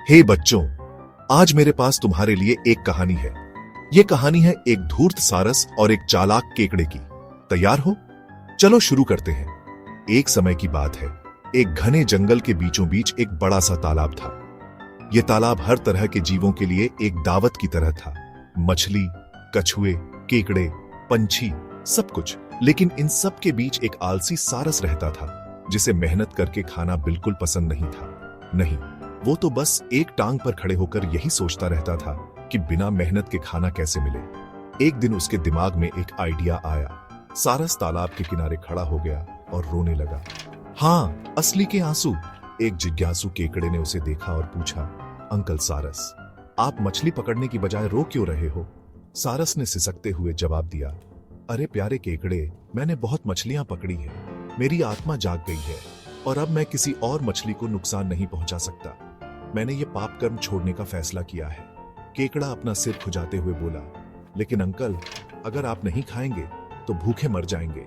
हे बच्चों, आज मेरे पास तुम्हारे लिए एक कहानी है। ये कहानी है एक धूर्त सारस और एक चालाक केकड़े की। तैयार हो? चलो शुरू करते हैं। एक समय की बात है, एक घने जंगल के बीचों बीच एक बड़ा सा तालाब था। यह तालाब हर तरह के जीवों के लिए एक दावत की तरह था। मछली, कछुए, केकड़े, पंछी, सब कुछ। लेकिन इन सब के बीच एक आलसी सारस रहता था, जिसे मेहनत करके खाना बिल्कुल पसंद नहीं था। नहीं, वो तो बस एक टांग पर खड़े होकर यही सोचता रहता था कि बिना मेहनत के खाना कैसे मिले। एक दिन उसके दिमाग में एक आइडिया आया। सारस तालाब के किनारे खड़ा हो गया और रोने लगा। हाँ, असली के आंसू। एक जिज्ञासु केकड़े ने उसे देखा और पूछा, अंकल सारस, आप मछली पकड़ने की बजाय रो क्यों रहे हो? सारस ने सिसकते हुए जवाब दिया, अरे प्यारे केकड़े, मैंने बहुत मछलियां पकड़ी है। मेरी आत्मा जाग गई है और अब मैं किसी और मछली को नुकसान नहीं पहुंचा सकता। मैंने ये पाप कर्म छोड़ने का फैसला किया है। केकड़ा अपना सिर खुजाते हुए बोला, लेकिन अंकल, अगर आप नहीं खाएंगे तो भूखे मर जाएंगे।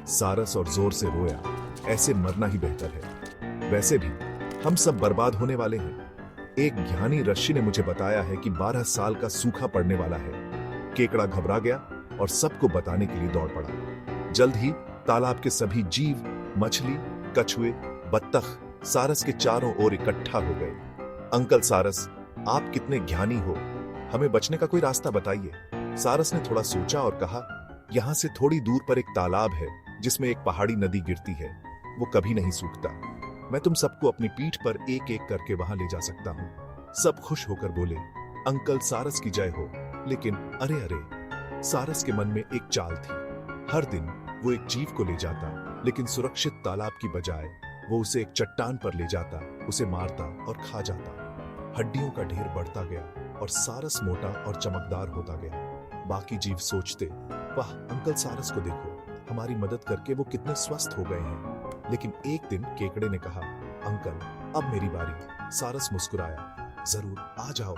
सारस और जोर से रोया, ऐसे मरना ही बेहतर है। वैसे भी हम सब बर्बाद होने वाले हैं। एक ज्ञानी ऋषि ने मुझे बताया है कि 12 साल का सूखा पड़ने वाला है। केकड़ा घबरा गया और सबको बताने के लिए दौड़ पड़ा। जल्द ही तालाब के सभी जीव, मछली, कछुए, बत्तख सारस के चारों ओर इकट्ठा हो गए। अंकल सारस, आप कितने ज्ञानी हो, हमें बचने का कोई रास्ता बताइए। सारस ने थोड़ा सोचा और कहा, यहां से थोड़ी दूर पर एक तालाब है जिसमें एक पहाड़ी नदी गिरती है। वो कभी नहीं सूखता। मैं तुम सबको अपनी पीठ पर एक एक करके वहां ले जा सकता हूं। सब खुश होकर बोले, अंकल सारस की जय हो। लेकिन अरे अरे, सारस के मन में एक चाल थी। हर दिन वो एक जीव को ले जाता, लेकिन सुरक्षित तालाब की बजाय वो उसे एक चट्टान पर ले जाता, उसे मारता और खा जाता। हड्डियों का ढेर बढ़ता गया और सारस मोटा और चमकदार होता गया। बाकी जीव सोचते, वाह, अंकल सारस को देखो, हमारी मदद करके वो कितने स्वस्थ हो गए हैं। लेकिन एक दिन केकड़े ने कहा, अंकल, अब मेरी बारी। सारस मुस्कुराया, जरूर, आ जाओ।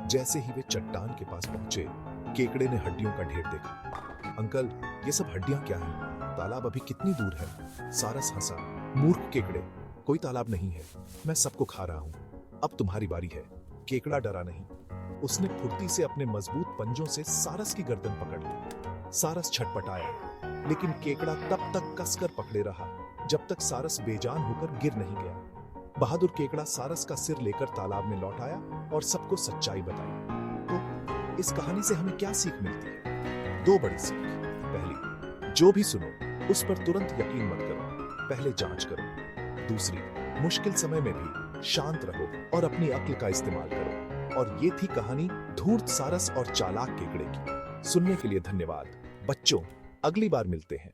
जैसे ही वे चट्टान के पास पहुंचे, केकड़े ने हड्डियों का ढेर देखा। अंकल, ये सब हड्डियां क्या हैं? तालाब अभी कितनी दूर है? सारस हंसा, मूर्ख केकड़े, कोई तालाब नहीं है, मैं सबको खा रहा हूं। अब तुम्हारी बारी है। केकड़ा डरा नहीं। उसने फुर्ती से अपने मजबूत पंजों से सारस की गर्दन पकड़ ली। सारस छटपटाया, लेकिन केकड़ा तब तक कसकर पकड़े रहा जब तक सारस बेजान होकर गिर नहीं गया। बहादुर केकड़ा सारस का सिर लेकर तालाब में लौट आया और सबको सच्चाई बताई। तो इस कहानी से हमें क्या सीख मिलती है? 2 बड़ी सीख। पहली, जो भी सुनो उस पर तुरंत यकीन मत करो, पहले जांच करो। दूसरी, मुश्किल समय में भी शांत रहो और अपनी अक्ल का इस्तेमाल करो। और ये थी कहानी धूर्त सारस और चालाक केकड़े की। सुनने के लिए धन्यवाद। बच्चों, अगली बार मिलते हैं।